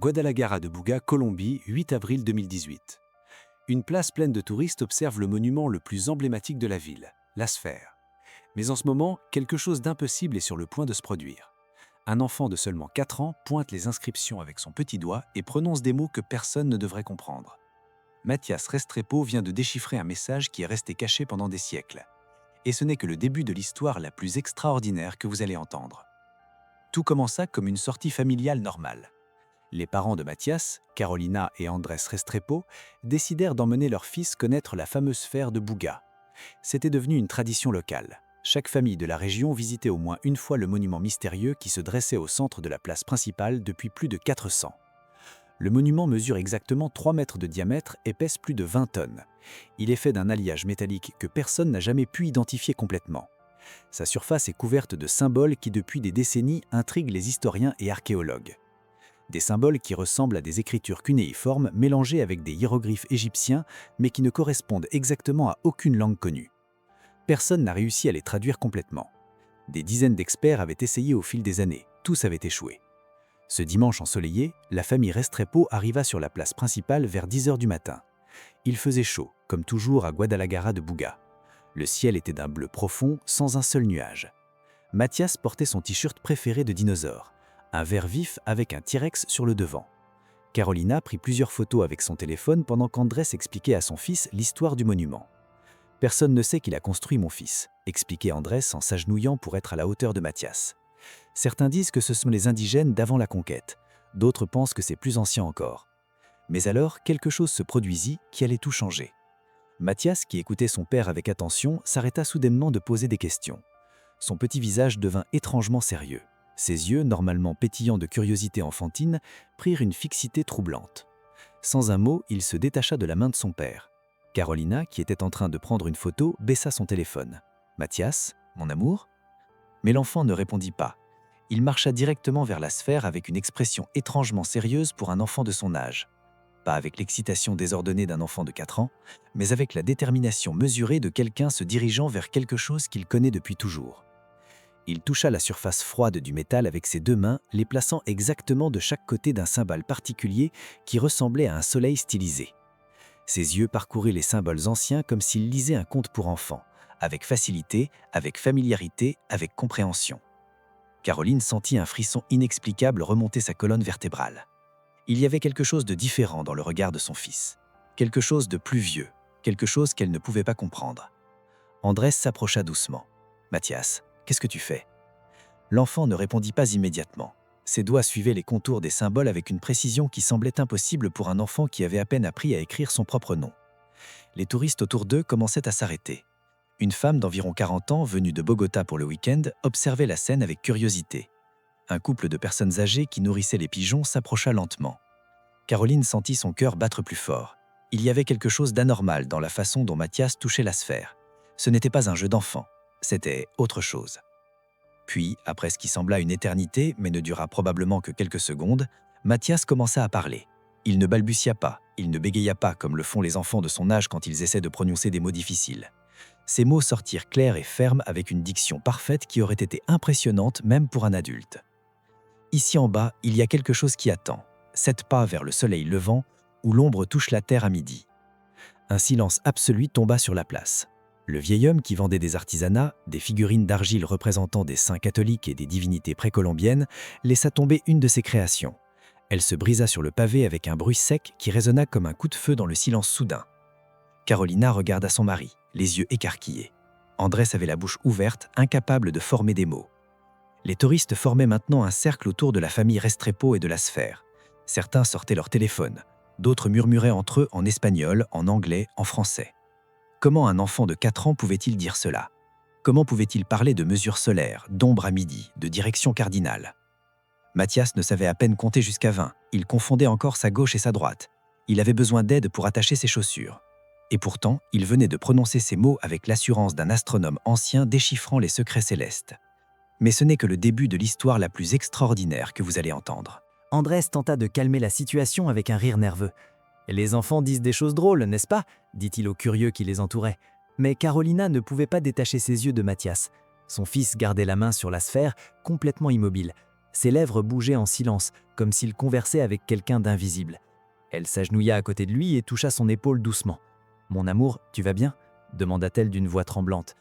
Guadalajara de Buga, Colombie, 8 avril 2018. Une place pleine de touristes observe le monument le plus emblématique de la ville, la sphère. Mais en ce moment, quelque chose d'impossible est sur le point de se produire. Un enfant de seulement 4 ans pointe les inscriptions avec son petit doigt et prononce des mots que personne ne devrait comprendre. Mathias Restrepo vient de déchiffrer un message qui est resté caché pendant des siècles. Et ce n'est que le début de l'histoire la plus extraordinaire que vous allez entendre. Tout commença comme une sortie familiale normale. Les parents de Mathias, Carolina et Andrés Restrepo, décidèrent d'emmener leur fils connaître la fameuse sphère de Buga. C'était devenu une tradition locale. Chaque famille de la région visitait au moins une fois le monument mystérieux qui se dressait au centre de la place principale depuis plus de 400. Le monument mesure exactement 3 mètres de diamètre et pèse plus de 20 tonnes. Il est fait d'un alliage métallique que personne n'a jamais pu identifier complètement. Sa surface est couverte de symboles qui depuis des décennies intriguent les historiens et archéologues. Des symboles qui ressemblent à des écritures cunéiformes mélangées avec des hiéroglyphes égyptiens mais qui ne correspondent exactement à aucune langue connue. Personne n'a réussi à les traduire complètement. Des dizaines d'experts avaient essayé au fil des années, tous avaient échoué. Ce dimanche ensoleillé, la famille Restrepo arriva sur la place principale vers 10 h du matin. Il faisait chaud, comme toujours à Guadalajara de Buga. Le ciel était d'un bleu profond, sans un seul nuage. Mathias portait son t-shirt préféré de dinosaure, un vert vif avec un T-Rex sur le devant. Carolina prit plusieurs photos avec son téléphone pendant qu'Andrés expliquait à son fils l'histoire du monument. « Personne ne sait qu'il a construit mon fils », expliquait Andrés en s'agenouillant pour être à la hauteur de Mathias. Certains disent que ce sont les indigènes d'avant la conquête, d'autres pensent que c'est plus ancien encore. Mais alors, quelque chose se produisit qui allait tout changer. Mathias, qui écoutait son père avec attention, s'arrêta soudainement de poser des questions. Son petit visage devint étrangement sérieux. Ses yeux, normalement pétillants de curiosité enfantine, prirent une fixité troublante. Sans un mot, il se détacha de la main de son père. Carolina, qui était en train de prendre une photo, baissa son téléphone. « Mathias, mon amour ?» Mais l'enfant ne répondit pas. Il marcha directement vers la sphère avec une expression étrangement sérieuse pour un enfant de son âge. Pas avec l'excitation désordonnée d'un enfant de 4 ans, mais avec la détermination mesurée de quelqu'un se dirigeant vers quelque chose qu'il connaît depuis toujours. Il toucha la surface froide du métal avec ses 2 mains, les plaçant exactement de chaque côté d'un symbole particulier qui ressemblait à un soleil stylisé. Ses yeux parcouraient les symboles anciens comme s'il lisait un conte pour enfants, avec facilité, avec familiarité, avec compréhension. Caroline sentit un frisson inexplicable remonter sa colonne vertébrale. Il y avait quelque chose de différent dans le regard de son fils, quelque chose de plus vieux, quelque chose qu'elle ne pouvait pas comprendre. Andrés s'approcha doucement. « Mathias, qu'est-ce que tu fais ?» L'enfant ne répondit pas immédiatement. Ses doigts suivaient les contours des symboles avec une précision qui semblait impossible pour un enfant qui avait à peine appris à écrire son propre nom. Les touristes autour d'eux commençaient à s'arrêter. Une femme d'environ 40 ans, venue de Bogota pour le week-end, observait la scène avec curiosité. Un couple de personnes âgées qui nourrissaient les pigeons s'approcha lentement. Caroline sentit son cœur battre plus fort. Il y avait quelque chose d'anormal dans la façon dont Mathias touchait la sphère. Ce n'était pas un jeu d'enfant, c'était autre chose. Puis, après ce qui sembla une éternité, mais ne dura probablement que quelques secondes, Mathias commença à parler. Il ne balbutia pas, il ne bégaya pas comme le font les enfants de son âge quand ils essaient de prononcer des mots difficiles. Ses mots sortirent clairs et fermes avec une diction parfaite qui aurait été impressionnante même pour un adulte. Ici en bas, il y a quelque chose qui attend. 7 pas vers le soleil levant, où l'ombre touche la terre à midi. Un silence absolu tomba sur la place. Le vieil homme qui vendait des artisanats, des figurines d'argile représentant des saints catholiques et des divinités précolombiennes, laissa tomber une de ses créations. Elle se brisa sur le pavé avec un bruit sec qui résonna comme un coup de feu dans le silence soudain. Carolina regarda son mari, les yeux écarquillés. Andrés avait la bouche ouverte, incapable de former des mots. Les touristes formaient maintenant un cercle autour de la famille Restrepo et de la sphère. Certains sortaient leur téléphone, d'autres murmuraient entre eux en espagnol, en anglais, en français. Comment un enfant de 4 ans pouvait-il dire cela? Comment pouvait-il parler de mesures solaires, d'ombre à midi, de direction cardinale? Mathias ne savait à peine compter jusqu'à 20. Il confondait encore sa gauche et sa droite. Il avait besoin d'aide pour attacher ses chaussures. Et pourtant, il venait de prononcer ces mots avec l'assurance d'un astronome ancien déchiffrant les secrets célestes. Mais ce n'est que le début de l'histoire la plus extraordinaire que vous allez entendre. Andrés tenta de calmer la situation avec un rire nerveux. « Les enfants disent des choses drôles, n'est-ce pas ?» dit-il aux curieux qui les entouraient. Mais Carolina ne pouvait pas détacher ses yeux de Mathias. Son fils gardait la main sur la sphère, complètement immobile. Ses lèvres bougeaient en silence, comme s'il conversait avec quelqu'un d'invisible. Elle s'agenouilla à côté de lui et toucha son épaule doucement. « Mon amour, tu vas bien ?» demanda-t-elle d'une voix tremblante.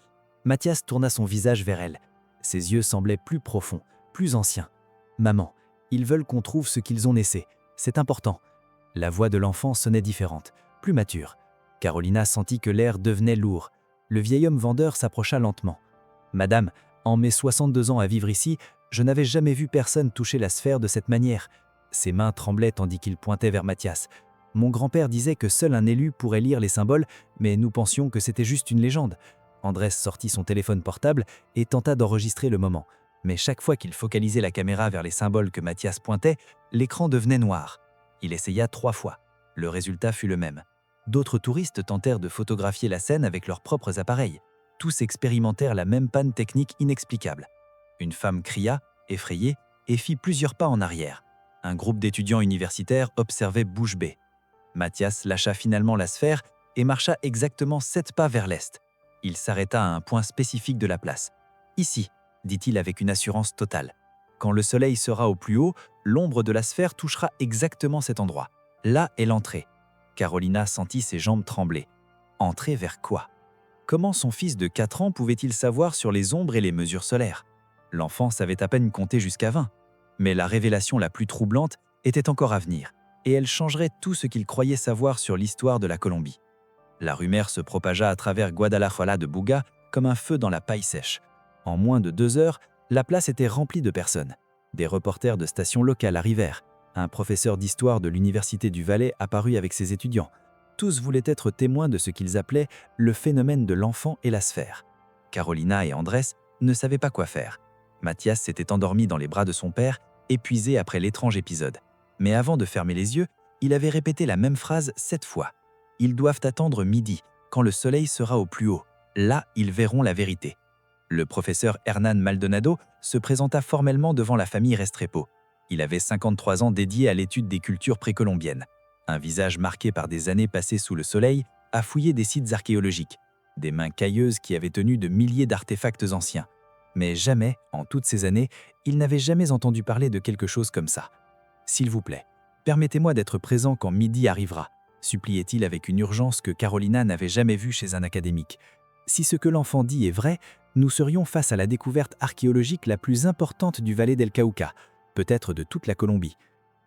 Mathias tourna son visage vers elle. Ses yeux semblaient plus profonds, plus anciens. « Maman, ils veulent qu'on trouve ce qu'ils ont naissé. C'est important. » La voix de l'enfant sonnait différente, plus mature. Carolina sentit que l'air devenait lourd. Le vieil homme vendeur s'approcha lentement. « Madame, en mes 62 ans à vivre ici, je n'avais jamais vu personne toucher la sphère de cette manière. » Ses mains tremblaient tandis qu'il pointait vers Mathias. « Mon grand-père disait que seul un élu pourrait lire les symboles, mais nous pensions que c'était juste une légende. » Andrés sortit son téléphone portable et tenta d'enregistrer le moment. Mais chaque fois qu'il focalisait la caméra vers les symboles que Mathias pointait, l'écran devenait noir. Il essaya 3 fois. Le résultat fut le même. D'autres touristes tentèrent de photographier la scène avec leurs propres appareils. Tous expérimentèrent la même panne technique inexplicable. Une femme cria, effrayée, et fit plusieurs pas en arrière. Un groupe d'étudiants universitaires observait bouche bée. Mathias lâcha finalement la sphère et marcha exactement 7 pas vers l'est. Il s'arrêta à un point spécifique de la place. « Ici », dit-il avec une assurance totale. « Quand le soleil sera au plus haut, l'ombre de la sphère touchera exactement cet endroit. Là est l'entrée. » Carolina sentit ses jambes trembler. Entrer vers quoi? Comment son fils de 4 ans pouvait-il savoir sur les ombres et les mesures solaires? L'enfant savait à peine compter jusqu'à 20. Mais la révélation la plus troublante était encore à venir, et elle changerait tout ce qu'il croyait savoir sur l'histoire de la Colombie. La rumeur se propagea à travers Guadalajara de Buga comme un feu dans la paille sèche. En moins de 2 heures, la place était remplie de personnes. Des reporters de stations locales arrivèrent. Un professeur d'histoire de l'Université du Valais apparut avec ses étudiants. Tous voulaient être témoins de ce qu'ils appelaient le phénomène de l'enfant et la sphère. Carolina et Andrés ne savaient pas quoi faire. Mathias s'était endormi dans les bras de son père, épuisé après l'étrange épisode. Mais avant de fermer les yeux, il avait répété la même phrase 7 fois. Ils doivent attendre midi, quand le soleil sera au plus haut. Là, ils verront la vérité. Le professeur Hernán Maldonado se présenta formellement devant la famille Restrepo. Il avait 53 ans dédiés à l'étude des cultures précolombiennes. Un visage marqué par des années passées sous le soleil à fouiller des sites archéologiques. Des mains cailleuses qui avaient tenu de milliers d'artefacts anciens. Mais jamais, en toutes ces années, il n'avait jamais entendu parler de quelque chose comme ça. « S'il vous plaît, permettez-moi d'être présent quand midi arrivera », suppliait-il avec une urgence que Carolina n'avait jamais vue chez un académique. Si ce que l'enfant dit est vrai, nous serions face à la découverte archéologique la plus importante du Valle del Cauca, peut-être de toute la Colombie.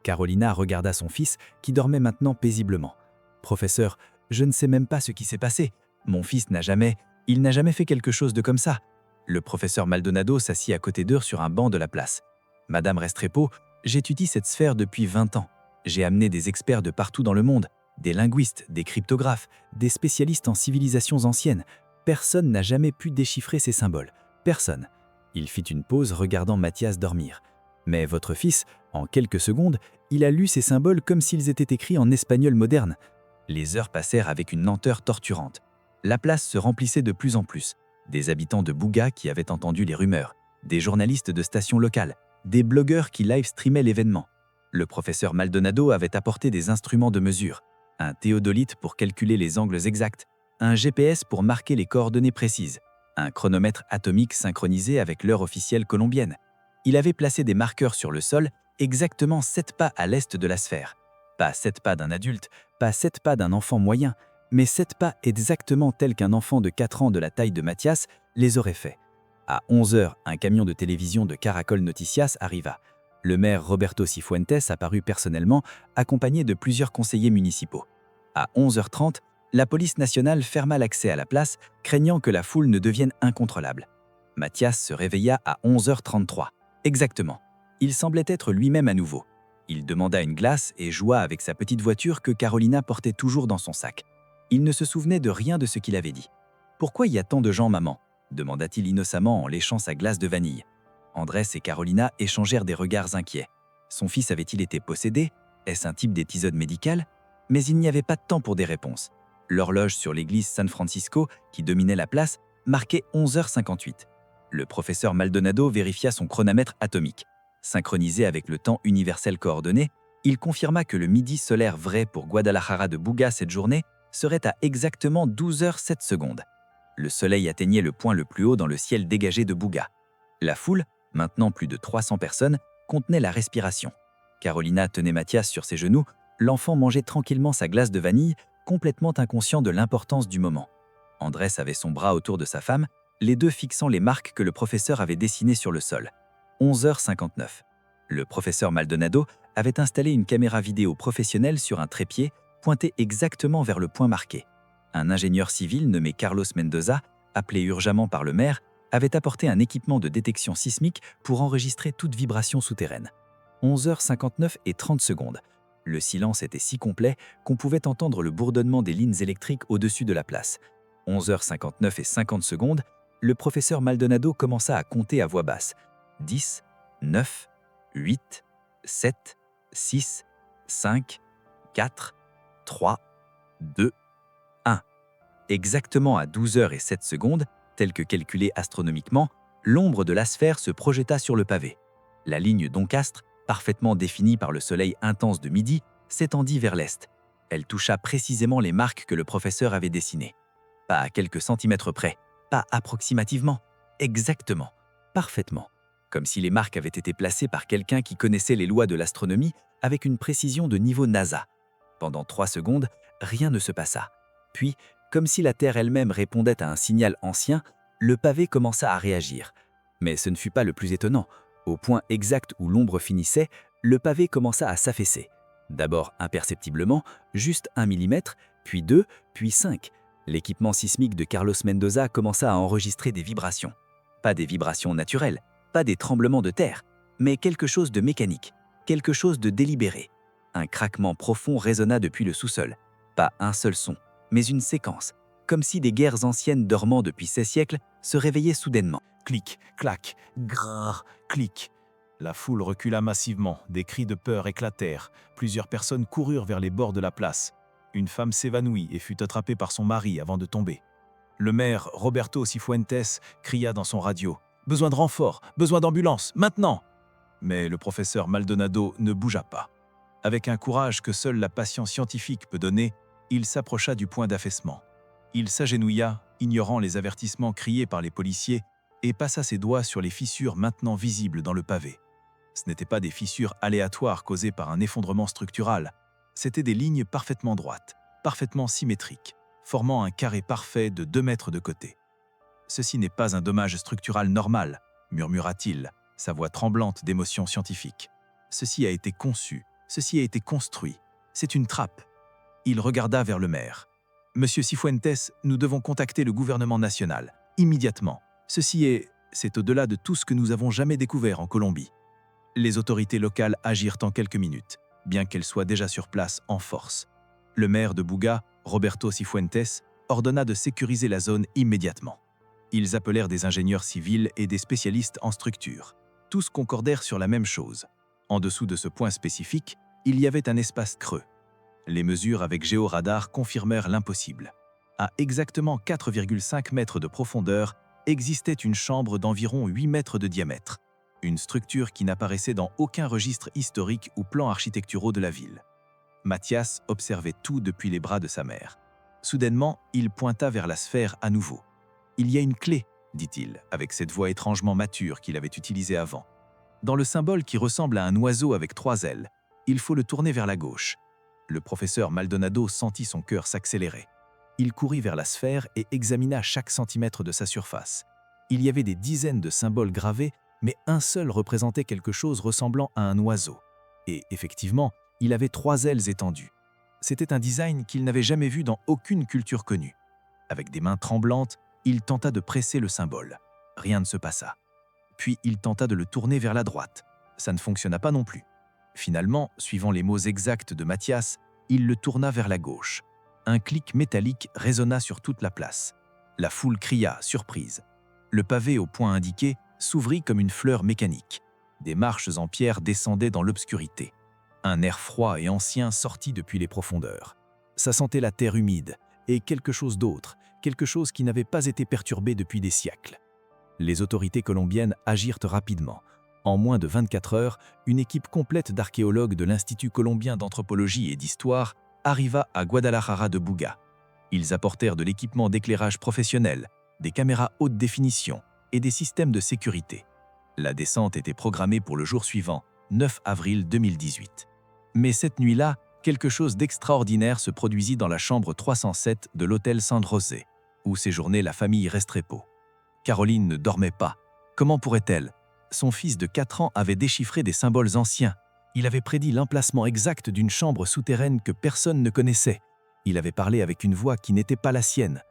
Carolina regarda son fils, qui dormait maintenant paisiblement. « Professeur, je ne sais même pas ce qui s'est passé. Mon fils n'a jamais fait quelque chose de comme ça. » Le professeur Maldonado s'assit à côté d'eux sur un banc de la place. « Madame Restrepo, j'étudie cette sphère depuis 20 ans. J'ai amené des experts de partout dans le monde, des linguistes, des cryptographes, des spécialistes en civilisations anciennes. Personne n'a jamais pu déchiffrer ces symboles. Personne. » Il fit une pause regardant Mathias dormir. « Mais votre fils, en quelques secondes, il a lu ces symboles comme s'ils étaient écrits en espagnol moderne. » Les heures passèrent avec une lenteur torturante. La place se remplissait de plus en plus. Des habitants de Buga qui avaient entendu les rumeurs, des journalistes de stations locales, des blogueurs qui live-streamaient l'événement. Le professeur Maldonado avait apporté des instruments de mesure, un théodolite pour calculer les angles exacts, un GPS pour marquer les coordonnées précises, un chronomètre atomique synchronisé avec l'heure officielle colombienne. Il avait placé des marqueurs sur le sol, exactement 7 pas à l'est de la sphère. Pas 7 pas d'un adulte, pas 7 pas d'un enfant moyen, mais 7 pas exactement tels qu'un enfant de 4 ans de la taille de Mathias les aurait fait. À 11 heures, un camion de télévision de Caracol Noticias arriva. Le maire Roberto Cifuentes apparut personnellement, accompagné de plusieurs conseillers municipaux. À 11h30, la police nationale ferma l'accès à la place, craignant que la foule ne devienne incontrôlable. Mathias se réveilla à 11h33. Exactement. Il semblait être lui-même à nouveau. Il demanda une glace et joua avec sa petite voiture que Carolina portait toujours dans son sac. Il ne se souvenait de rien de ce qu'il avait dit. « Pourquoi y a tant de gens, maman ?» demanda-t-il innocemment en léchant sa glace de vanille. Andrés et Carolina échangèrent des regards inquiets. Son fils avait-il été possédé? Est-ce un type d'épisode médical? Mais il n'y avait pas de temps pour des réponses. L'horloge sur l'église San Francisco, qui dominait la place, marquait 11h58. Le professeur Maldonado vérifia son chronomètre atomique. Synchronisé avec le temps universel coordonné, il confirma que le midi solaire vrai pour Guadalajara de Buga cette journée serait à exactement 12h07. Le soleil atteignait le point le plus haut dans le ciel dégagé de Buga. La foule, maintenant plus de 300 personnes, contenait la respiration. Carolina tenait Mathias sur ses genoux, l'enfant mangeait tranquillement sa glace de vanille, complètement inconscient de l'importance du moment. Andrés avait son bras autour de sa femme, les deux fixant les marques que le professeur avait dessinées sur le sol. 11h59. Le professeur Maldonado avait installé une caméra vidéo professionnelle sur un trépied, pointée exactement vers le point marqué. Un ingénieur civil nommé Carlos Mendoza, appelé urgemment par le maire, avait apporté un équipement de détection sismique pour enregistrer toute vibration souterraine. 11h59 et 30 secondes. Le silence était si complet qu'on pouvait entendre le bourdonnement des lignes électriques au-dessus de la place. 11h59 et 50 secondes, le professeur Maldonado commença à compter à voix basse. 10, 9, 8, 7, 6, 5, 4, 3, 2, 1. Exactement à 12h07 secondes, tel que calculé astronomiquement, l'ombre de la sphère se projeta sur le pavé. La ligne d'Oncastre, parfaitement définie par le soleil intense de midi, s'étendit vers l'est. Elle toucha précisément les marques que le professeur avait dessinées. Pas à quelques centimètres près, pas approximativement, exactement, parfaitement, comme si les marques avaient été placées par quelqu'un qui connaissait les lois de l'astronomie avec une précision de niveau NASA. Pendant 3 secondes, rien ne se passa. Puis, comme si la Terre elle-même répondait à un signal ancien, le pavé commença à réagir. Mais ce ne fut pas le plus étonnant. Au point exact où l'ombre finissait, le pavé commença à s'affaisser. D'abord imperceptiblement, juste 1 mm, puis 2, puis 5. L'équipement sismique de Carlos Mendoza commença à enregistrer des vibrations. Pas des vibrations naturelles, pas des tremblements de terre, mais quelque chose de mécanique, quelque chose de délibéré. Un craquement profond résonna depuis le sous-sol. Pas un seul son, mais une séquence, comme si des guerres anciennes dormant depuis 16 siècles se réveillaient soudainement. Clic, clac, grrr, clic. La foule recula massivement, des cris de peur éclatèrent. Plusieurs personnes coururent vers les bords de la place. Une femme s'évanouit et fut attrapée par son mari avant de tomber. Le maire, Roberto Cifuentes, cria dans son radio « Besoin de renfort, besoin d'ambulance, maintenant !» Mais le professeur Maldonado ne bougea pas. Avec un courage que seule la patience scientifique peut donner, il s'approcha du point d'affaissement. Il s'agenouilla, ignorant les avertissements criés par les policiers, et passa ses doigts sur les fissures maintenant visibles dans le pavé. Ce n'étaient pas des fissures aléatoires causées par un effondrement structural, c'étaient des lignes parfaitement droites, parfaitement symétriques, formant un carré parfait de 2 mètres de côté. « Ceci n'est pas un dommage structural normal », murmura-t-il, sa voix tremblante d'émotion scientifique. « Ceci a été conçu, ceci a été construit, c'est une trappe. » Il regarda vers le maire. « Monsieur Cifuentes, nous devons contacter le gouvernement national, immédiatement. C'est au-delà de tout ce que nous avons jamais découvert en Colombie. » Les autorités locales agirent en quelques minutes, bien qu'elles soient déjà sur place en force. Le maire de Buga, Roberto Cifuentes, ordonna de sécuriser la zone immédiatement. Ils appelèrent des ingénieurs civils et des spécialistes en structure. Tous concordèrent sur la même chose. En dessous de ce point spécifique, il y avait un espace creux. Les mesures avec géoradar confirmèrent l'impossible. À exactement 4,5 mètres de profondeur, existait une chambre d'environ 8 mètres de diamètre. Une structure qui n'apparaissait dans aucun registre historique ou plan architecturaux de la ville. Mathias observait tout depuis les bras de sa mère. Soudainement, il pointa vers la sphère à nouveau. « Il y a une clé », dit-il, avec cette voix étrangement mature qu'il avait utilisée avant. « Dans le symbole qui ressemble à un oiseau avec 3 ailes, il faut le tourner vers la gauche. » Le professeur Maldonado sentit son cœur s'accélérer. Il courut vers la sphère et examina chaque centimètre de sa surface. Il y avait des dizaines de symboles gravés, mais un seul représentait quelque chose ressemblant à un oiseau. Et effectivement, il avait 3 ailes étendues. C'était un design qu'il n'avait jamais vu dans aucune culture connue. Avec des mains tremblantes, il tenta de presser le symbole. Rien ne se passa. Puis il tenta de le tourner vers la droite. Ça ne fonctionna pas non plus. Finalement, suivant les mots exacts de Mathias, il le tourna vers la gauche. Un clic métallique résonna sur toute la place. La foule cria, surprise. Le pavé au point indiqué s'ouvrit comme une fleur mécanique. Des marches en pierre descendaient dans l'obscurité. Un air froid et ancien sortit depuis les profondeurs. Ça sentait la terre humide et quelque chose d'autre, quelque chose qui n'avait pas été perturbé depuis des siècles. Les autorités colombiennes agirent rapidement. En moins de 24 heures, une équipe complète d'archéologues de l'Institut colombien d'anthropologie et d'histoire arriva à Guadalajara de Buga. Ils apportèrent de l'équipement d'éclairage professionnel, des caméras haute définition et des systèmes de sécurité. La descente était programmée pour le jour suivant, 9 avril 2018. Mais cette nuit-là, quelque chose d'extraordinaire se produisit dans la chambre 307 de l'hôtel San José, où séjournait la famille Restrepo. Caroline ne dormait pas. Comment pourrait-elle? Son fils de 4 ans avait déchiffré des symboles anciens. Il avait prédit l'emplacement exact d'une chambre souterraine que personne ne connaissait. Il avait parlé avec une voix qui n'était pas la sienne.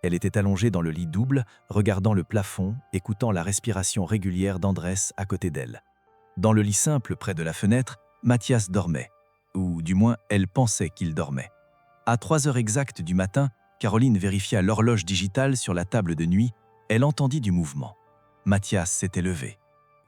Elle était allongée dans le lit double, regardant le plafond, écoutant la respiration régulière d'Andrés à côté d'elle. Dans le lit simple près de la fenêtre, Mathias dormait. Ou du moins, elle pensait qu'il dormait. À 3 heures exactes du matin, Caroline vérifia l'horloge digitale sur la table de nuit. Elle entendit du mouvement. Mathias s'était levé.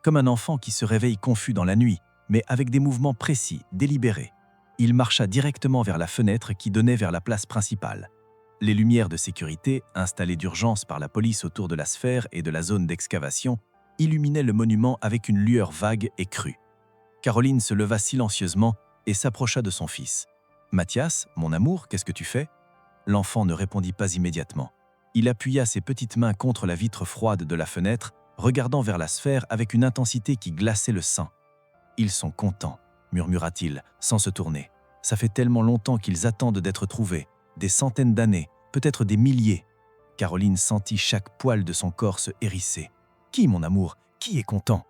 Comme un enfant qui se réveille confus dans la nuit, mais avec des mouvements précis, délibérés. Il marcha directement vers la fenêtre qui donnait vers la place principale. Les lumières de sécurité, installées d'urgence par la police autour de la sphère et de la zone d'excavation, illuminaient le monument avec une lueur vague et crue. Caroline se leva silencieusement et s'approcha de son fils. « Mathias, mon amour, qu'est-ce que tu fais ?» L'enfant ne répondit pas immédiatement. Il appuya ses petites mains contre la vitre froide de la fenêtre, regardant vers la sphère avec une intensité qui glaçait le sang. « Ils sont contents », murmura-t-il, sans se tourner. « Ça fait tellement longtemps qu'ils attendent d'être trouvés. Des centaines d'années, peut-être des milliers. » Caroline sentit chaque poil de son corps se hérisser. « Qui, mon amour? Qui est content ?»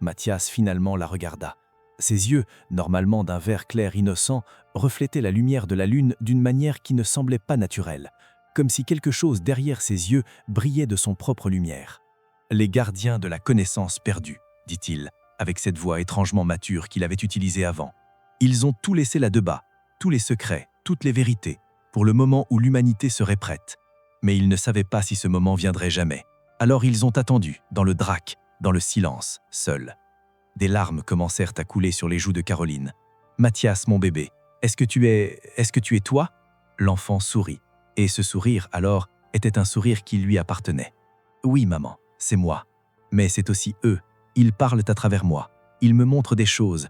Mathias finalement la regarda. Ses yeux, normalement d'un vert clair innocent, reflétaient la lumière de la lune d'une manière qui ne semblait pas naturelle, comme si quelque chose derrière ses yeux brillait de son propre lumière. « Les gardiens de la connaissance perdue, dit-il, avec cette voix étrangement mature qu'il avait utilisée avant. Ils ont tout laissé là-bas, tous les secrets, toutes les vérités, pour le moment où l'humanité serait prête. Mais ils ne savaient pas si ce moment viendrait jamais. Alors ils ont attendu, dans le drac, dans le silence, seuls. Des larmes commencèrent à couler sur les joues de Caroline. « Mathias, mon bébé, est-ce que tu es toi ?» L'enfant sourit. Et ce sourire, alors, était un sourire qui lui appartenait. « Oui, maman, c'est moi. Mais c'est aussi eux. Ils parlent à travers moi. Ils me montrent des choses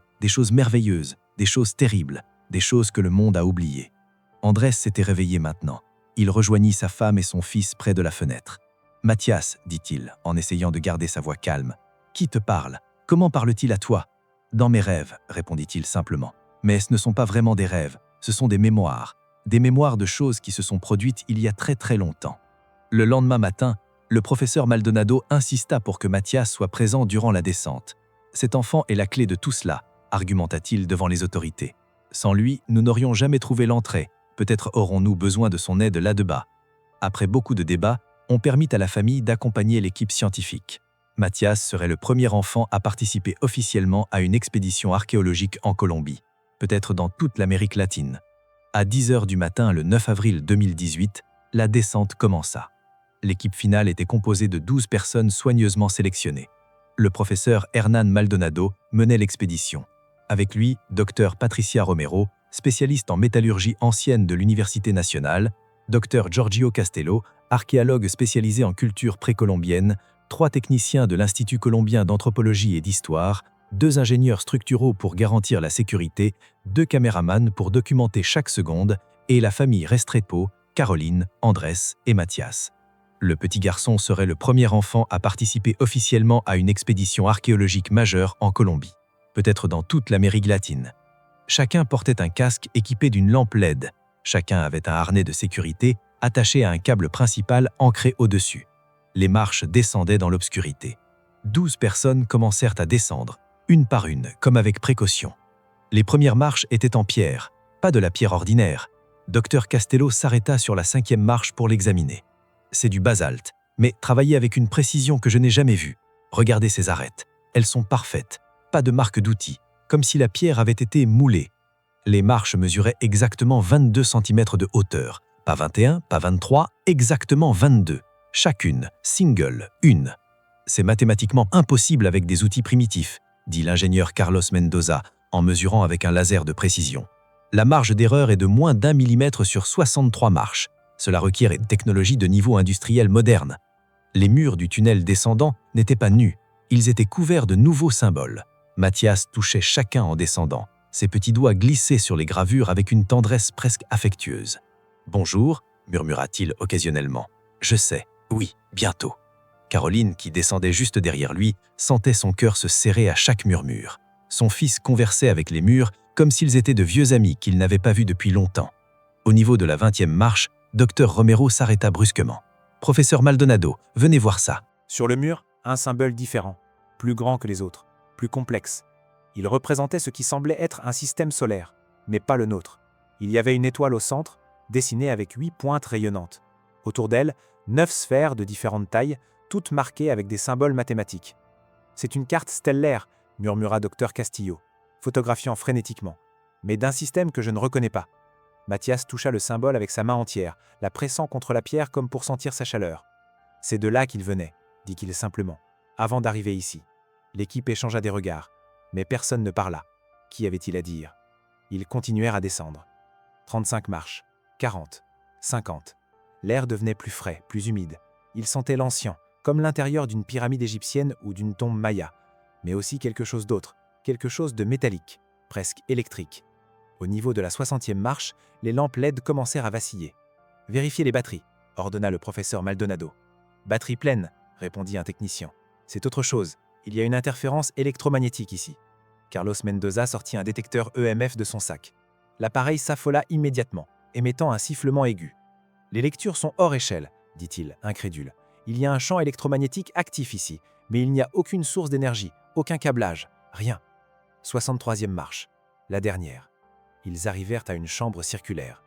merveilleuses, des choses terribles, des choses que le monde a oubliées. » Andrés s'était réveillé maintenant. Il rejoignit sa femme et son fils près de la fenêtre. « Mathias, dit-il, en essayant de garder sa voix calme. Qui te parle? Comment parle-t-il à toi? » « Dans mes rêves, répondit-il simplement. Mais ce ne sont pas vraiment des rêves, ce sont des mémoires de choses qui se sont produites il y a très très longtemps. Le lendemain matin, le professeur Maldonado insista pour que Mathias soit présent durant la descente. « Cet enfant est la clé de tout cela, » argumenta-t-il devant les autorités. « Sans lui, nous n'aurions jamais trouvé l'entrée. Peut-être aurons-nous besoin de son aide là-bas. » Après beaucoup de débats, on permit à la famille d'accompagner l'équipe scientifique. Mathias serait le premier enfant à participer officiellement à une expédition archéologique en Colombie, peut-être dans toute l'Amérique latine. À 10 heures du matin, le 9 avril 2018, la descente commença. L'équipe finale était composée de 12 personnes soigneusement sélectionnées. Le professeur Hernán Maldonado menait l'expédition. Avec lui, Dr Patricia Romero, spécialiste en métallurgie ancienne de l'Université nationale, Dr Giorgio Castello, archéologue spécialisé en culture précolombienne, 3 techniciens de l'Institut colombien d'anthropologie et d'histoire, 2 ingénieurs structuraux pour garantir la sécurité, 2 caméramans pour documenter chaque seconde, et la famille Restrepo, Caroline, Andrés et Mathias. Le petit garçon serait le premier enfant à participer officiellement à une expédition archéologique majeure en Colombie, peut-être dans toute l'Amérique latine. Chacun portait un casque équipé d'une lampe LED. Chacun avait un harnais de sécurité attaché à un câble principal ancré au-dessus. Les marches descendaient dans l'obscurité. 12 personnes commencèrent à descendre, une par une, comme avec précaution. Les premières marches étaient en pierre, pas de la pierre ordinaire. Dr Castello s'arrêta sur la 5e marche pour l'examiner. C'est du basalte, mais travaillé avec une précision que je n'ai jamais vue. Regardez ces arêtes. Elles sont parfaites, pas de marque d'outil, comme si la pierre avait été moulée. Les marches mesuraient exactement 22 cm de hauteur. Pas 21, pas 23, exactement 22. Chacune, single, une. C'est mathématiquement impossible avec des outils primitifs, dit l'ingénieur Carlos Mendoza, en mesurant avec un laser de précision. La marge d'erreur est de moins d'1 millimètre sur 63 marches. Cela requiert une technologie de niveau industriel moderne. Les murs du tunnel descendant n'étaient pas nus, ils étaient couverts de nouveaux symboles. Mathias touchait chacun en descendant. Ses petits doigts glissaient sur les gravures avec une tendresse presque affectueuse. « Bonjour », murmura-t-il occasionnellement. « Je sais, oui, bientôt. » Caroline, qui descendait juste derrière lui, sentait son cœur se serrer à chaque murmure. Son fils conversait avec les murs comme s'ils étaient de vieux amis qu'il n'avait pas vus depuis longtemps. Au niveau de la 20e marche, Dr Romero s'arrêta brusquement. « Professeur Maldonado, venez voir ça. » Sur le mur, un symbole différent, plus grand que les autres, plus complexe. Il représentait ce qui semblait être un système solaire, mais pas le nôtre. Il y avait une étoile au centre, dessinée avec 8 pointes rayonnantes. Autour d'elle, 9 sphères de différentes tailles, toutes marquées avec des symboles mathématiques. « C'est une carte stellaire », murmura Dr Castillo, photographiant frénétiquement, « mais d'un système que je ne reconnais pas. » Mathias toucha le symbole avec sa main entière, la pressant contre la pierre comme pour sentir sa chaleur. « C'est de là qu'il venait, » dit-il simplement, avant d'arriver ici. L'équipe échangea des regards, mais personne ne parla. Qu'y avait-il à dire? Ils continuèrent à descendre. 35 marches, 40, 50. L'air devenait plus frais, plus humide. Il sentait l'ancien, comme l'intérieur d'une pyramide égyptienne ou d'une tombe maya, mais aussi quelque chose d'autre, quelque chose de métallique, presque électrique. Au niveau de la 60e marche, les lampes LED commencèrent à vaciller. « Vérifiez les batteries », ordonna le professeur Maldonado. « Batterie pleine », répondit un technicien. « C'est autre chose, il y a une interférence électromagnétique ici. » Carlos Mendoza sortit un détecteur EMF de son sac. L'appareil s'affola immédiatement, émettant un sifflement aigu. « Les lectures sont hors échelle, » dit-il, incrédule. « Il y a un champ électromagnétique actif ici, mais il n'y a aucune source d'énergie, aucun câblage, rien. » 63e marche, la dernière. Ils arrivèrent à une chambre circulaire.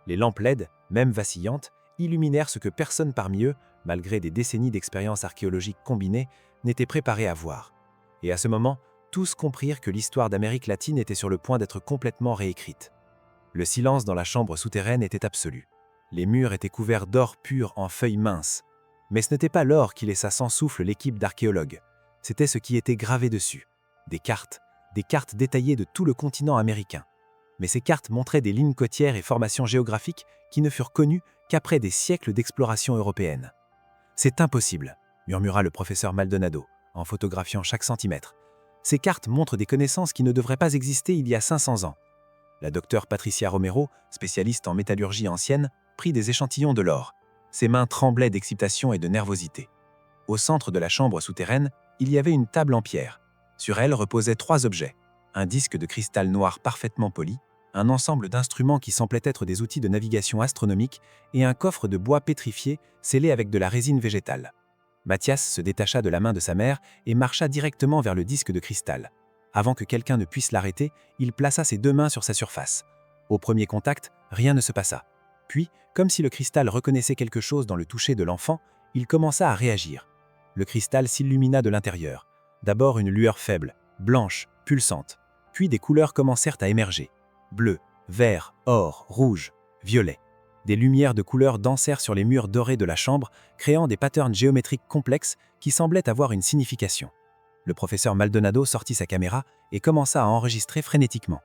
Les lampes LED, même vacillantes, illuminèrent ce que personne parmi eux, malgré des décennies d'expérience archéologique combinées, n'était préparé à voir. Et à ce moment, tous comprirent que l'histoire d'Amérique latine était sur le point d'être complètement réécrite. Le silence dans la chambre souterraine était absolu. Les murs étaient couverts d'or pur en feuilles minces. Mais ce n'était pas l'or qui laissa sans souffle l'équipe d'archéologues. C'était ce qui était gravé dessus. Des cartes détaillées de tout le continent américain. Mais ces cartes montraient des lignes côtières et formations géographiques qui ne furent connues qu'après des siècles d'exploration européenne. « C'est impossible », murmura le professeur Maldonado, en photographiant chaque centimètre. « Ces cartes montrent des connaissances qui ne devraient pas exister il y a 500 ans. » La docteure Patricia Romero, spécialiste en métallurgie ancienne, prit des échantillons de l'or. Ses mains tremblaient d'excitation et de nervosité. Au centre de la chambre souterraine, il y avait une table en pierre. Sur elle reposaient 3 objets. Un disque de cristal noir parfaitement poli, un ensemble d'instruments qui semblaient être des outils de navigation astronomique et un coffre de bois pétrifié scellé avec de la résine végétale. Mathias se détacha de la main de sa mère et marcha directement vers le disque de cristal. Avant que quelqu'un ne puisse l'arrêter, il plaça ses 2 mains sur sa surface. Au premier contact, rien ne se passa. Puis, comme si le cristal reconnaissait quelque chose dans le toucher de l'enfant, il commença à réagir. Le cristal s'illumina de l'intérieur. D'abord une lueur faible, blanche, pulsante. Puis des couleurs commencèrent à émerger. Bleu, vert, or, rouge, violet. Des lumières de couleurs dansèrent sur les murs dorés de la chambre, créant des patterns géométriques complexes qui semblaient avoir une signification. Le professeur Maldonado sortit sa caméra et commença à enregistrer frénétiquement.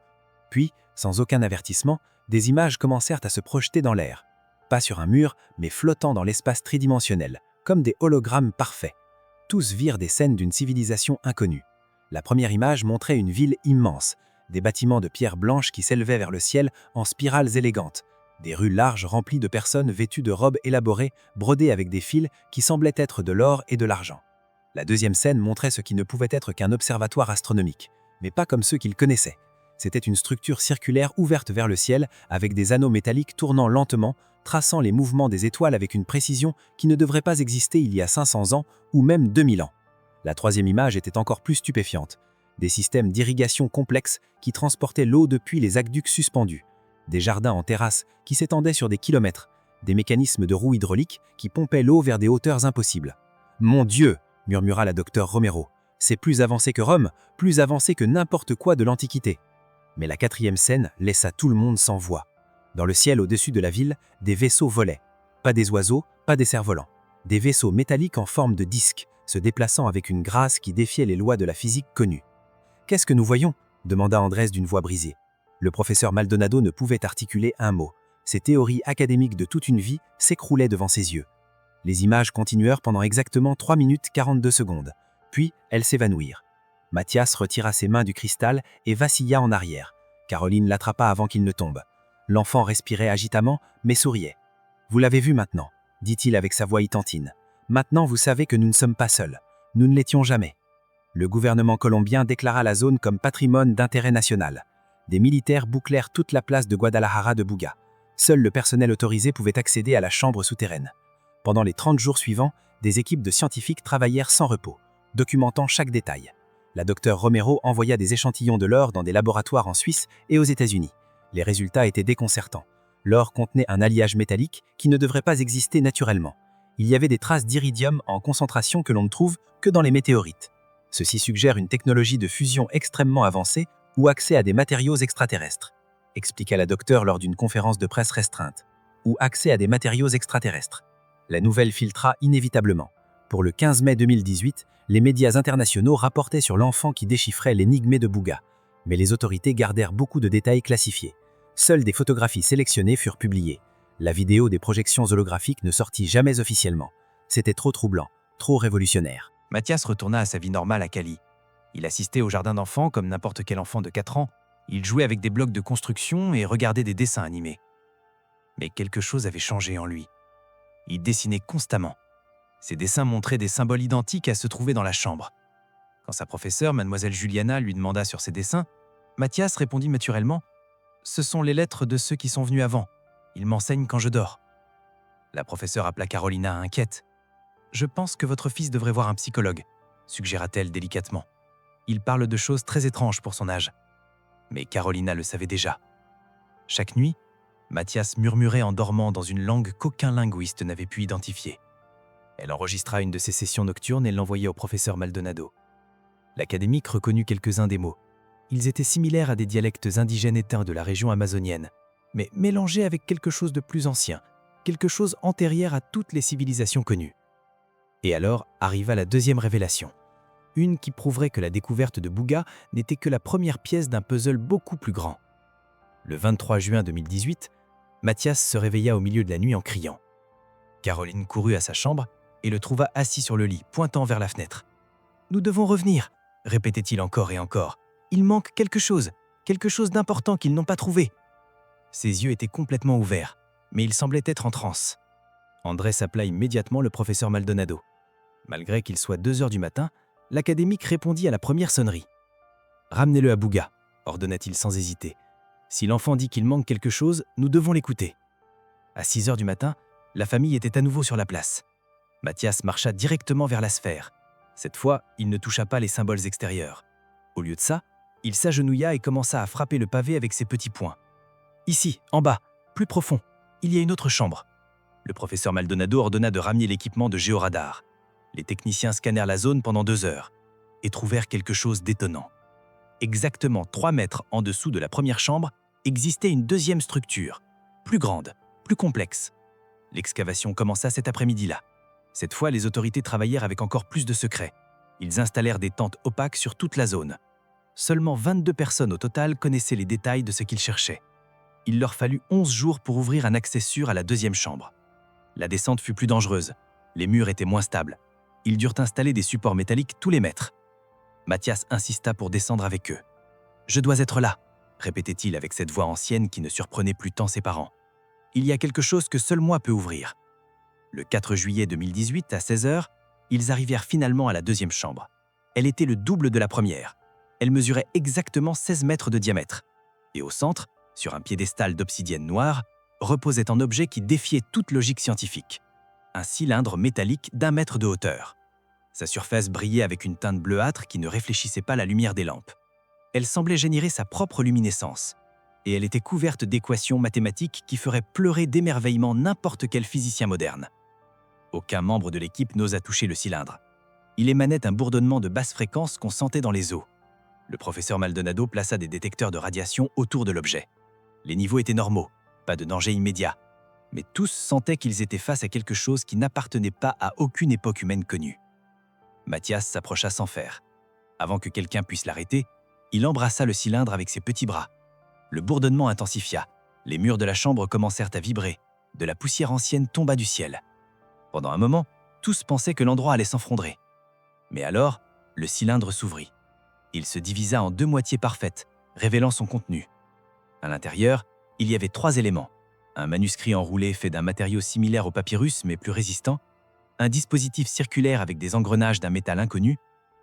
Puis, sans aucun avertissement, des images commencèrent à se projeter dans l'air. Pas sur un mur, mais flottant dans l'espace tridimensionnel, comme des hologrammes parfaits. Tous virent des scènes d'une civilisation inconnue. La première image montrait une ville immense, des bâtiments de pierre blanche qui s'élevaient vers le ciel en spirales élégantes, des rues larges remplies de personnes vêtues de robes élaborées, brodées avec des fils qui semblaient être de l'or et de l'argent. La deuxième scène montrait ce qui ne pouvait être qu'un observatoire astronomique, mais pas comme ceux qu'ils connaissaient. C'était une structure circulaire ouverte vers le ciel avec des anneaux métalliques tournant lentement, traçant les mouvements des étoiles avec une précision qui ne devrait pas exister il y a 500 ans ou même 2000 ans. La troisième image était encore plus stupéfiante. Des systèmes d'irrigation complexes qui transportaient l'eau depuis les aqueducs suspendus, des jardins en terrasse qui s'étendaient sur des kilomètres, des mécanismes de roues hydrauliques qui pompaient l'eau vers des hauteurs impossibles. « Mon Dieu !» murmura la docteure Romero. « C'est plus avancé que Rome, plus avancé que n'importe quoi de l'Antiquité. » Mais la quatrième scène laissa tout le monde sans voix. Dans le ciel au-dessus de la ville, des vaisseaux volaient. Pas des oiseaux, pas des cerfs-volants. Des vaisseaux métalliques en forme de disque, se déplaçant avec une grâce qui défiait les lois de la physique connue. « Qu'est-ce que nous voyons ?» demanda Andrés d'une voix brisée. Le professeur Maldonado ne pouvait articuler un mot. Ses théories académiques de toute une vie s'écroulaient devant ses yeux. Les images continuèrent pendant exactement 3 minutes 42 secondes. Puis, elles s'évanouirent. Mathias retira ses mains du cristal et vacilla en arrière. Caroline l'attrapa avant qu'il ne tombe. L'enfant respirait agitamment, mais souriait. « Vous l'avez vu maintenant », dit-il avec sa voix itantine. « Maintenant, vous savez que nous ne sommes pas seuls. Nous ne l'étions jamais. » Le gouvernement colombien déclara la zone comme patrimoine d'intérêt national. Des militaires bouclèrent toute la place de Guadalajara de Buga. Seul le personnel autorisé pouvait accéder à la chambre souterraine. Pendant les 30 jours suivants, des équipes de scientifiques travaillèrent sans repos, documentant chaque détail. La docteure Romero envoya des échantillons de l'or dans des laboratoires en Suisse et aux États-Unis. Les résultats étaient déconcertants. L'or contenait un alliage métallique qui ne devrait pas exister naturellement. Il y avait des traces d'iridium en concentration que l'on ne trouve que dans les météorites. Ceci suggère une technologie de fusion extrêmement avancée ou accès à des matériaux extraterrestres, expliqua la docteure lors d'une conférence de presse restreinte, ou accès à des matériaux extraterrestres. La nouvelle filtra inévitablement. Pour le 15 mai 2018, les médias internationaux rapportaient sur l'enfant qui déchiffrait l'énigme de Buga, mais les autorités gardèrent beaucoup de détails classifiés. Seules des photographies sélectionnées furent publiées. La vidéo des projections holographiques ne sortit jamais officiellement. C'était trop troublant, trop révolutionnaire. Mathias retourna à sa vie normale à Cali. Il assistait au jardin d'enfants comme n'importe quel enfant de 4 ans. Il jouait avec des blocs de construction et regardait des dessins animés. Mais quelque chose avait changé en lui. Il dessinait constamment. Ses dessins montraient des symboles identiques à se trouver dans la chambre. Quand sa professeure, mademoiselle Juliana, lui demanda sur ses dessins, Mathias répondit naturellement « Ce sont les lettres de ceux qui sont venus avant. Ils m'enseignent quand je dors. » La professeure appela Carolina inquiète. « Je pense que votre fils devrait voir un psychologue, » suggéra-t-elle délicatement. « Il parle de choses très étranges pour son âge. » Mais Carolina le savait déjà. Chaque nuit, Mathias murmurait en dormant dans une langue qu'aucun linguiste n'avait pu identifier. Elle enregistra une de ses sessions nocturnes et l'envoya au professeur Maldonado. L'académique reconnut quelques-uns des mots. Ils étaient similaires à des dialectes indigènes éteints de la région amazonienne, mais mélangés avec quelque chose de plus ancien, quelque chose antérieur à toutes les civilisations connues. Et alors arriva la deuxième révélation. Une qui prouverait que la découverte de Buga n'était que la première pièce d'un puzzle beaucoup plus grand. Le 23 juin 2018, Mathias se réveilla au milieu de la nuit en criant. Caroline courut à sa chambre et le trouva assis sur le lit, pointant vers la fenêtre. « Nous devons revenir », répétait-il encore et encore. « Il manque quelque chose d'important qu'ils n'ont pas trouvé. » Ses yeux étaient complètement ouverts, mais il semblait être en transe. André s'appela immédiatement le professeur Maldonado. Malgré qu'il soit 2 heures du matin, l'académique répondit à la première sonnerie. « Ramenez-le à Buga », ordonna-t-il sans hésiter. « Si l'enfant dit qu'il manque quelque chose, nous devons l'écouter. » À 6 heures du matin, la famille était à nouveau sur la place. Mathias marcha directement vers la sphère. Cette fois, il ne toucha pas les symboles extérieurs. Au lieu de ça, il s'agenouilla et commença à frapper le pavé avec ses petits poings. « Ici, en bas, plus profond, il y a une autre chambre. » Le professeur Maldonado ordonna de ramener l'équipement de géoradar. Les techniciens scannèrent la zone pendant 2 heures et trouvèrent quelque chose d'étonnant. Exactement 3 mètres en dessous de la première chambre existait une deuxième structure, plus grande, plus complexe. L'excavation commença cet après-midi-là. Cette fois, les autorités travaillèrent avec encore plus de secrets. Ils installèrent des tentes opaques sur toute la zone. Seulement 22 personnes au total connaissaient les détails de ce qu'ils cherchaient. Il leur fallut 11 jours pour ouvrir un accès sûr à la deuxième chambre. La descente fut plus dangereuse. Les murs étaient moins stables. Ils durent installer des supports métalliques tous les mètres. Mathias insista pour descendre avec eux. « Je dois être là », répétait-il avec cette voix ancienne qui ne surprenait plus tant ses parents. « Il y a quelque chose que seul moi peux ouvrir. » Le 4 juillet 2018, à 16 heures, ils arrivèrent finalement à la deuxième chambre. Elle était le double de la première. Elle mesurait exactement 16 mètres de diamètre. Et au centre, sur un piédestal d'obsidienne noire, reposait un objet qui défiait toute logique scientifique. Un cylindre métallique d'1 mètre de hauteur. Sa surface brillait avec une teinte bleuâtre qui ne réfléchissait pas la lumière des lampes. Elle semblait générer sa propre luminescence. Et elle était couverte d'équations mathématiques qui feraient pleurer d'émerveillement n'importe quel physicien moderne. Aucun membre de l'équipe n'osa toucher le cylindre. Il émanait un bourdonnement de basse fréquence qu'on sentait dans les eaux. Le professeur Maldonado plaça des détecteurs de radiation autour de l'objet. Les niveaux étaient normaux, pas de danger immédiat. Mais tous sentaient qu'ils étaient face à quelque chose qui n'appartenait pas à aucune époque humaine connue. Mathias s'approcha sans faire. Avant que quelqu'un puisse l'arrêter, il embrassa le cylindre avec ses petits bras. Le bourdonnement intensifia. Les murs de la chambre commencèrent à vibrer. De la poussière ancienne tomba du ciel. Pendant un moment, tous pensaient que l'endroit allait s'enfondrer. Mais alors, le cylindre s'ouvrit. Il se divisa en 2 moitiés parfaites, révélant son contenu. À l'intérieur, il y avait 3 éléments. Un manuscrit enroulé fait d'un matériau similaire au papyrus mais plus résistant, un dispositif circulaire avec des engrenages d'un métal inconnu,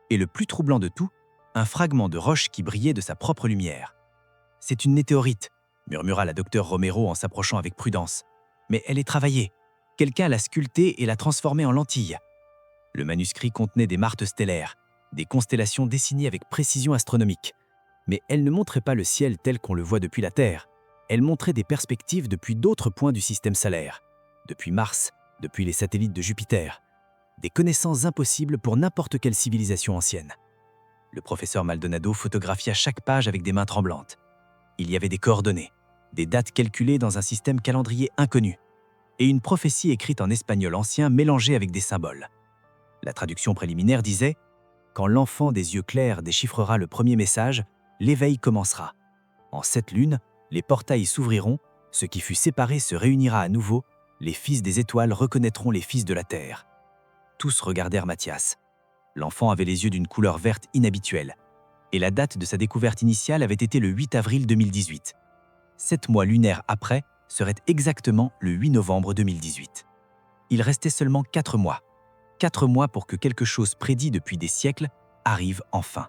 Et le plus troublant de tout, un fragment de roche qui brillait de sa propre lumière. « C'est une météorite », murmura la docteure Romero en s'approchant avec prudence. « Mais elle est travaillée. Quelqu'un l'a sculptée et l'a transformée en lentille. » Le manuscrit contenait des martes stellaires, des constellations dessinées avec précision astronomique. Mais elle ne montrait pas le ciel tel qu'on le voit depuis la Terre. Elle montrait des perspectives depuis d'autres points du système solaire, depuis Mars, depuis les satellites de Jupiter. Des connaissances impossibles pour n'importe quelle civilisation ancienne. Le professeur Maldonado photographia chaque page avec des mains tremblantes. Il y avait des coordonnées, des dates calculées dans un système calendrier inconnu, et une prophétie écrite en espagnol ancien mélangée avec des symboles. La traduction préliminaire disait « Quand l'enfant des yeux clairs déchiffrera le premier message, l'éveil commencera. En cette lune, les portails s'ouvriront, ce qui fut séparé se réunira à nouveau, les fils des étoiles reconnaîtront les fils de la terre. » Tous regardèrent Mathias. L'enfant avait les yeux d'une couleur verte inhabituelle, et la date de sa découverte initiale avait été le 8 avril 2018. 7 mois lunaires après serait exactement le 8 novembre 2018. Il restait seulement 4 mois. 4 mois pour que quelque chose prédit depuis des siècles arrive enfin.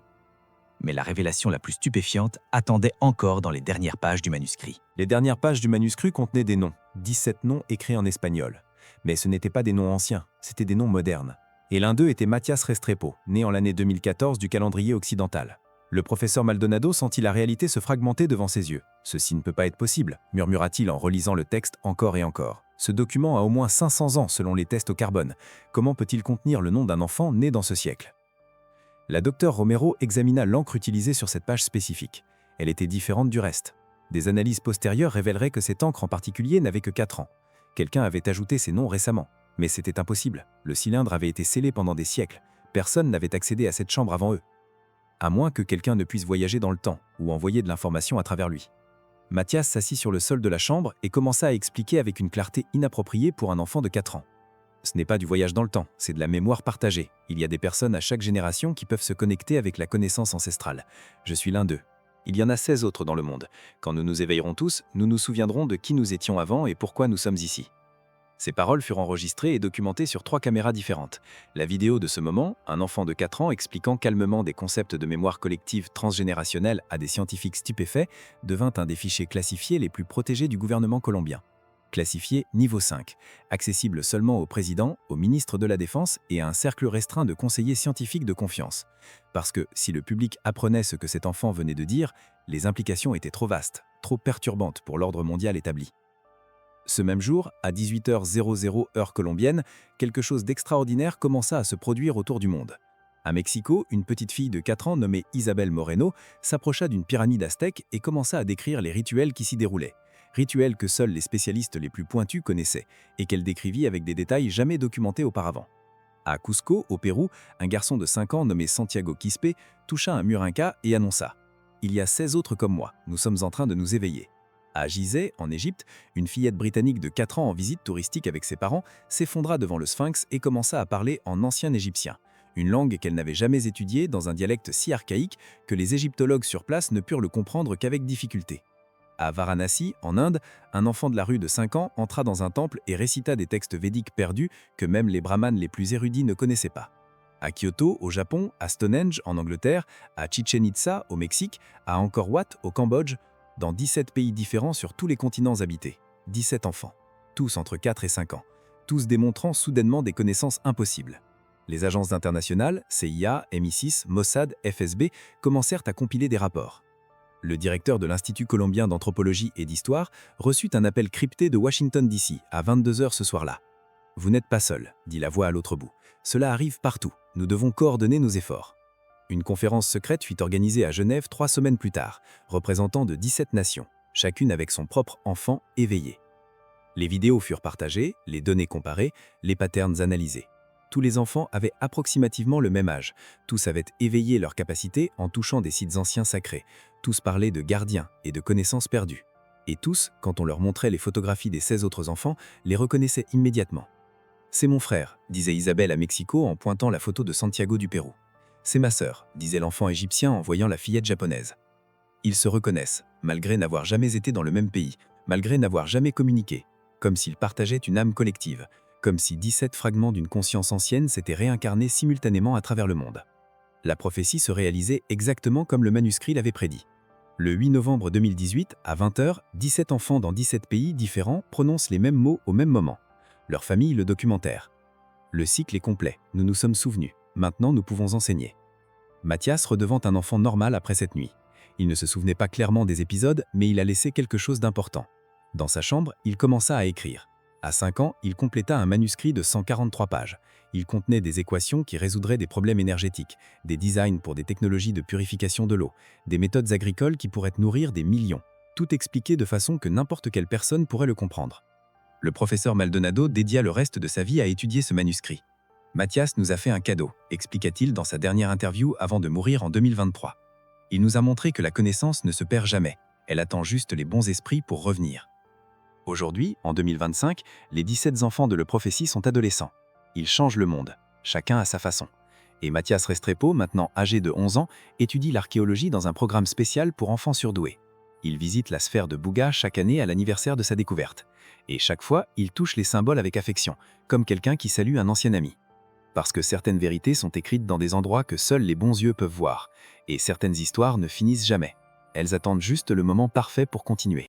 Mais la révélation la plus stupéfiante attendait encore dans les dernières pages du manuscrit. Les dernières pages du manuscrit contenaient des noms, 17 noms écrits en espagnol. Mais ce n'étaient pas des noms anciens, c'étaient des noms modernes. Et l'un d'eux était Mathias Restrepo, né en l'année 2014 du calendrier occidental. Le professeur Maldonado sentit la réalité se fragmenter devant ses yeux. « Ceci ne peut pas être possible », murmura-t-il en relisant le texte encore et encore. « Ce document a au moins 500 ans selon les tests au carbone. Comment peut-il contenir le nom d'un enfant né dans ce siècle ?» La docteure Romero examina l'encre utilisée sur cette page spécifique. Elle était différente du reste. Des analyses postérieures révéleraient que cette encre en particulier n'avait que 4 ans. Quelqu'un avait ajouté ces noms récemment. Mais c'était impossible. Le cylindre avait été scellé pendant des siècles. Personne n'avait accédé à cette chambre avant eux. À moins que quelqu'un ne puisse voyager dans le temps ou envoyer de l'information à travers lui. Mathias s'assit sur le sol de la chambre et commença à expliquer avec une clarté inappropriée pour un enfant de 4 ans. Ce n'est pas du voyage dans le temps, c'est de la mémoire partagée. Il y a des personnes à chaque génération qui peuvent se connecter avec la connaissance ancestrale. Je suis l'un d'eux. Il y en a 16 autres dans le monde. Quand nous nous éveillerons tous, nous nous souviendrons de qui nous étions avant et pourquoi nous sommes ici. Ces paroles furent enregistrées et documentées sur 3 caméras différentes. La vidéo de ce moment, un enfant de 4 ans expliquant calmement des concepts de mémoire collective transgénérationnelle à des scientifiques stupéfaits, devint un des fichiers classifiés les plus protégés du gouvernement colombien. Classifié niveau 5, accessible seulement au président, au ministre de la Défense et à un cercle restreint de conseillers scientifiques de confiance. Parce que, si le public apprenait ce que cet enfant venait de dire, les implications étaient trop vastes, trop perturbantes pour l'ordre mondial établi. Ce même jour, à 18h00 heure colombienne, quelque chose d'extraordinaire commença à se produire autour du monde. À Mexico, une petite fille de 4 ans nommée Isabel Moreno s'approcha d'une pyramide aztèque et commença à décrire les rituels qui s'y déroulaient. Rituels que seuls les spécialistes les plus pointus connaissaient et qu'elle décrivit avec des détails jamais documentés auparavant. À Cusco, au Pérou, un garçon de 5 ans nommé Santiago Quispe toucha un mur inca et annonça « Il y a 16 autres comme moi, nous sommes en train de nous éveiller ». À Gizeh, en Égypte, une fillette britannique de 4 ans en visite touristique avec ses parents s'effondra devant le Sphinx et commença à parler en ancien égyptien, une langue qu'elle n'avait jamais étudiée dans un dialecte si archaïque que les égyptologues sur place ne purent le comprendre qu'avec difficulté. À Varanasi, en Inde, un enfant de la rue de 5 ans entra dans un temple et récita des textes védiques perdus que même les brahmanes les plus érudits ne connaissaient pas. À Kyoto, au Japon, à Stonehenge, en Angleterre, à Chichen Itza, au Mexique, à Angkor Wat, au Cambodge, dans 17 pays différents sur tous les continents habités. 17 enfants, tous entre 4 et 5 ans, tous démontrant soudainement des connaissances impossibles. Les agences internationales, CIA, MI6, Mossad, FSB, commencèrent à compiler des rapports. Le directeur de l'Institut colombien d'anthropologie et d'histoire reçut un appel crypté de Washington DC à 22h ce soir-là. « Vous n'êtes pas seul », dit la voix à l'autre bout. « Cela arrive partout. Nous devons coordonner nos efforts. » Une conférence secrète fut organisée à Genève 3 semaines plus tard, représentant de 17 nations, chacune avec son propre enfant éveillé. Les vidéos furent partagées, les données comparées, les patterns analysés. Tous les enfants avaient approximativement le même âge, tous avaient éveillé leurs capacités en touchant des sites anciens sacrés, tous parlaient de gardiens et de connaissances perdues. Et tous, quand on leur montrait les photographies des 16 autres enfants, les reconnaissaient immédiatement. « C'est mon frère », disait Isabelle à Mexico en pointant la photo de Santiago du Pérou. « C'est ma sœur », disait l'enfant égyptien en voyant la fillette japonaise. Ils se reconnaissent, malgré n'avoir jamais été dans le même pays, malgré n'avoir jamais communiqué, comme s'ils partageaient une âme collective, comme si 17 fragments d'une conscience ancienne s'étaient réincarnés simultanément à travers le monde. La prophétie se réalisait exactement comme le manuscrit l'avait prédit. Le 8 novembre 2018, à 20h, 17 enfants dans 17 pays différents prononcent les mêmes mots au même moment. Leur famille le documentaire. Le cycle est complet, nous nous sommes souvenus. Maintenant, nous pouvons enseigner. Mathias redevint un enfant normal après cette nuit. Il ne se souvenait pas clairement des épisodes, mais il a laissé quelque chose d'important. Dans sa chambre, il commença à écrire. À 5 ans, il compléta un manuscrit de 143 pages. Il contenait des équations qui résoudraient des problèmes énergétiques, des designs pour des technologies de purification de l'eau, des méthodes agricoles qui pourraient nourrir des millions. Tout expliqué de façon que n'importe quelle personne pourrait le comprendre. Le professeur Maldonado dédia le reste de sa vie à étudier ce manuscrit. Mathias nous a fait un cadeau, expliqua-t-il dans sa dernière interview avant de mourir en 2023. Il nous a montré que la connaissance ne se perd jamais, elle attend juste les bons esprits pour revenir. Aujourd'hui, en 2025, les 17 enfants de Le Prophétie sont adolescents. Ils changent le monde, chacun à sa façon. Et Mathias Restrepo, maintenant âgé de 11 ans, étudie l'archéologie dans un programme spécial pour enfants surdoués. Il visite la sphère de Bouga chaque année à l'anniversaire de sa découverte. Et chaque fois, il touche les symboles avec affection, comme quelqu'un qui salue un ancien ami. Parce que certaines vérités sont écrites dans des endroits que seuls les bons yeux peuvent voir, et certaines histoires ne finissent jamais. Elles attendent juste le moment parfait pour continuer.